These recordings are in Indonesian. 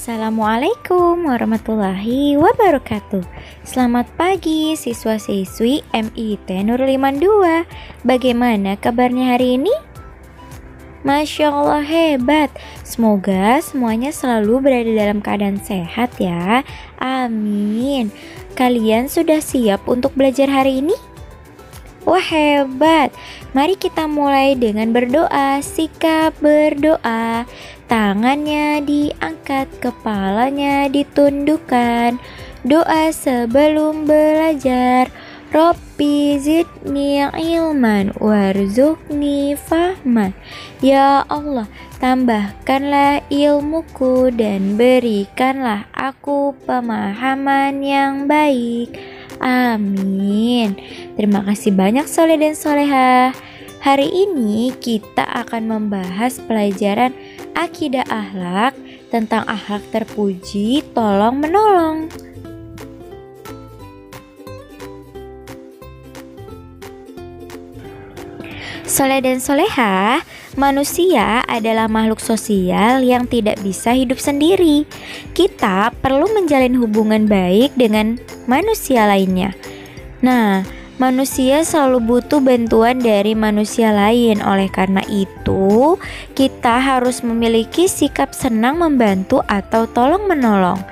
Assalamualaikum warahmatullahi wabarakatuh. Selamat pagi siswa-siswi MIT Nurul Iman 2. Bagaimana kabarnya hari ini? Masya Allah hebat. Semoga semuanya selalu berada dalam keadaan sehat ya. Amin. Kalian sudah siap untuk belajar hari ini? Wah hebat. Mari kita mulai dengan berdoa. Sikap berdoa. Tangannya diangkat, kepalanya ditundukkan. Doa sebelum belajar. Rabbi zidni ilman warzuqni fahman. Ya Allah, tambahkanlah ilmuku dan berikanlah aku pemahaman yang baik. Amin. Terima kasih banyak soleh dan solehah. Hari ini kita akan membahas pelajaran akidah akhlak tentang akhlak terpuji, tolong menolong. Soleh dan solehah, manusia adalah makhluk sosial yang tidak bisa hidup sendiri. Kita perlu menjalin hubungan baik dengan manusia lainnya. Nah, manusia selalu butuh bantuan dari manusia lain. Oleh karena itu, kita harus memiliki sikap senang membantu atau tolong menolong.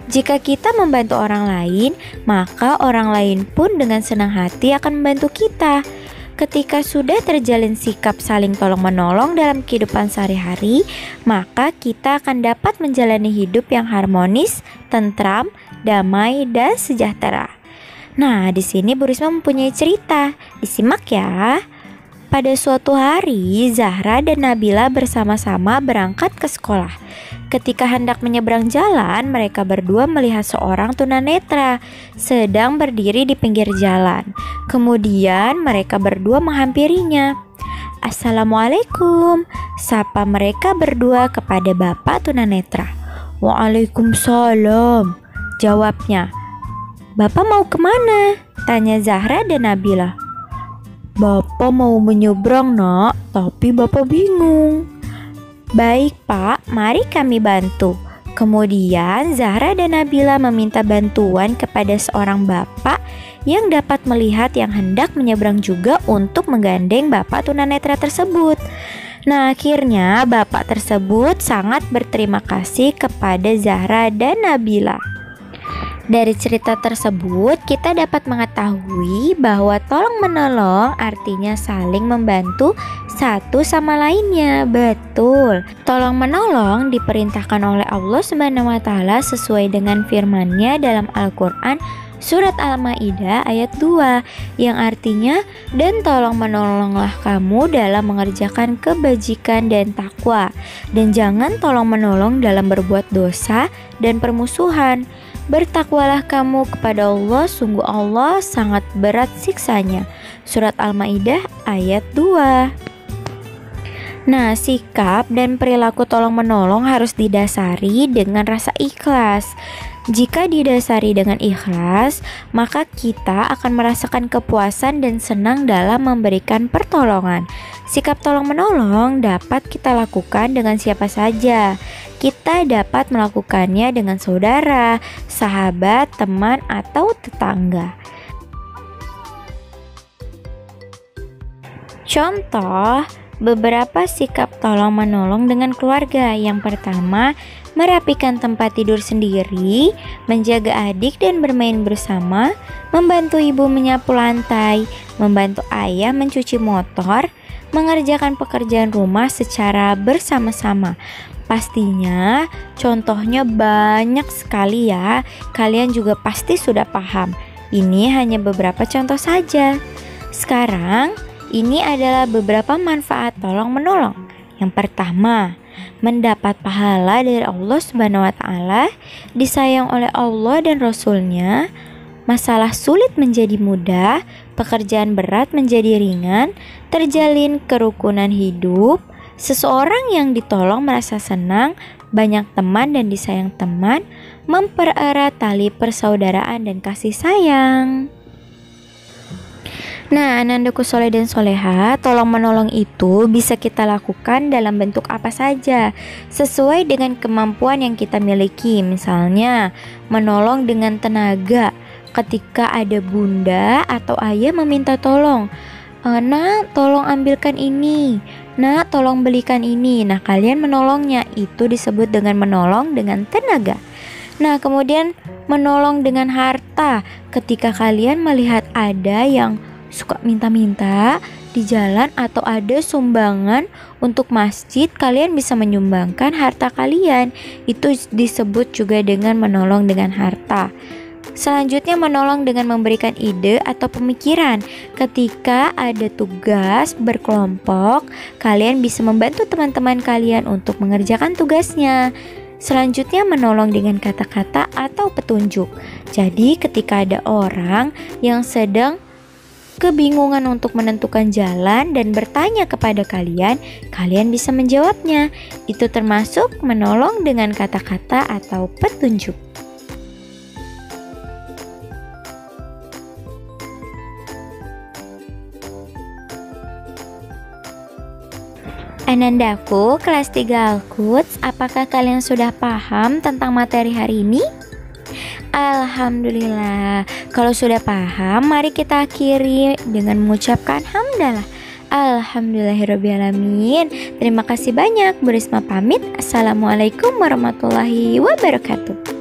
Jika kita membantu orang lain, maka orang lain pun dengan senang hati akan membantu kita. Ketika sudah terjalin sikap saling tolong-menolong dalam kehidupan sehari-hari, maka kita akan dapat menjalani hidup yang harmonis, tentram, damai, dan sejahtera. Nah, di sini Bu Risma mempunyai cerita. Disimak ya. Pada suatu hari, Zahra dan Nabila bersama-sama berangkat ke sekolah. Ketika hendak menyeberang jalan, mereka berdua melihat seorang tunanetra sedang berdiri di pinggir jalan. Kemudian mereka berdua menghampirinya. Assalamualaikum, sapa mereka berdua kepada bapak tunanetra. Waalaikumsalam, jawabnya. Bapak mau kemana? Tanya Zahra dan Nabila. Bapak mau menyeberang nak, tapi bapak bingung. Baik pak, mari kami bantu. Kemudian Zahra dan Nabila meminta bantuan kepada seorang bapak yang dapat melihat yang hendak menyeberang juga untuk menggandeng bapak tunanetra tersebut. Nah, akhirnya bapak tersebut sangat berterima kasih kepada Zahra dan Nabila. Dari cerita tersebut, kita dapat mengetahui bahwa tolong-menolong artinya saling membantu satu sama lainnya. Betul. Tolong-menolong diperintahkan oleh Allah Subhanahu wa taala sesuai dengan firman-Nya dalam Al-Qur'an Surat Al-Maidah ayat 2 yang artinya, dan tolong menolonglah kamu dalam mengerjakan kebajikan dan takwa, dan jangan tolong menolong dalam berbuat dosa dan permusuhan. Bertakwalah kamu kepada Allah, sungguh Allah sangat berat siksanya. Surat Al-Maidah ayat 2. Nah, sikap dan perilaku tolong-menolong harus didasari dengan rasa ikhlas. Jika didasari dengan ikhlas, maka kita akan merasakan kepuasan dan senang dalam memberikan pertolongan. Sikap tolong-menolong dapat kita lakukan dengan siapa saja. Kita dapat melakukannya dengan saudara, sahabat, teman, atau tetangga. Contoh, beberapa sikap tolong-menolong dengan keluarga. Yang pertama, merapikan tempat tidur sendiri, menjaga adik dan bermain bersama, membantu ibu menyapu lantai, membantu ayah mencuci motor, mengerjakan pekerjaan rumah secara bersama-sama. Pastinya contohnya banyak sekali ya. Kalian juga pasti sudah paham. Ini hanya beberapa contoh saja. Sekarang, ini adalah beberapa manfaat tolong-menolong. Yang pertama, mendapat pahala dari Allah Subhanahu wa taala, disayang oleh Allah dan Rasul-Nya, masalah sulit menjadi mudah, pekerjaan berat menjadi ringan, terjalin kerukunan hidup, seseorang yang ditolong merasa senang, banyak teman dan disayang teman, mempererat tali persaudaraan dan kasih sayang. Nah, Anandaku soleh dan soleha, tolong menolong itu bisa kita lakukan dalam bentuk apa saja, sesuai dengan kemampuan yang kita miliki. Misalnya, menolong dengan tenaga ketika ada bunda atau ayah meminta tolong. Nak, tolong ambilkan ini. Nak, tolong belikan ini. Nah, kalian menolongnya. Itu disebut dengan menolong dengan tenaga. Nah, kemudian menolong dengan harta. Ketika kalian melihat ada yang suka minta-minta di jalan atau ada sumbangan untuk masjid, kalian bisa menyumbangkan harta kalian. Itu disebut juga dengan menolong dengan harta. Selanjutnya menolong dengan memberikan ide atau pemikiran. Ketika ada tugas berkelompok, kalian bisa membantu teman-teman kalian untuk mengerjakan tugasnya. Selanjutnya menolong dengan kata-kata atau petunjuk. Jadi ketika ada orang yang sedang kebingungan untuk menentukan jalan dan bertanya kepada kalian, kalian bisa menjawabnya. Itu termasuk menolong dengan kata-kata atau petunjuk. Anandaku, kelas 3 Al-Quds, apakah kalian sudah paham tentang materi hari ini? Alhamdulillah. Kalau sudah paham, mari kita akhiri dengan mengucapkan hamdalah. Alhamdulillahirrabbilalamin. Terima kasih banyak. Bu Risma pamit. Assalamualaikum warahmatullahi wabarakatuh.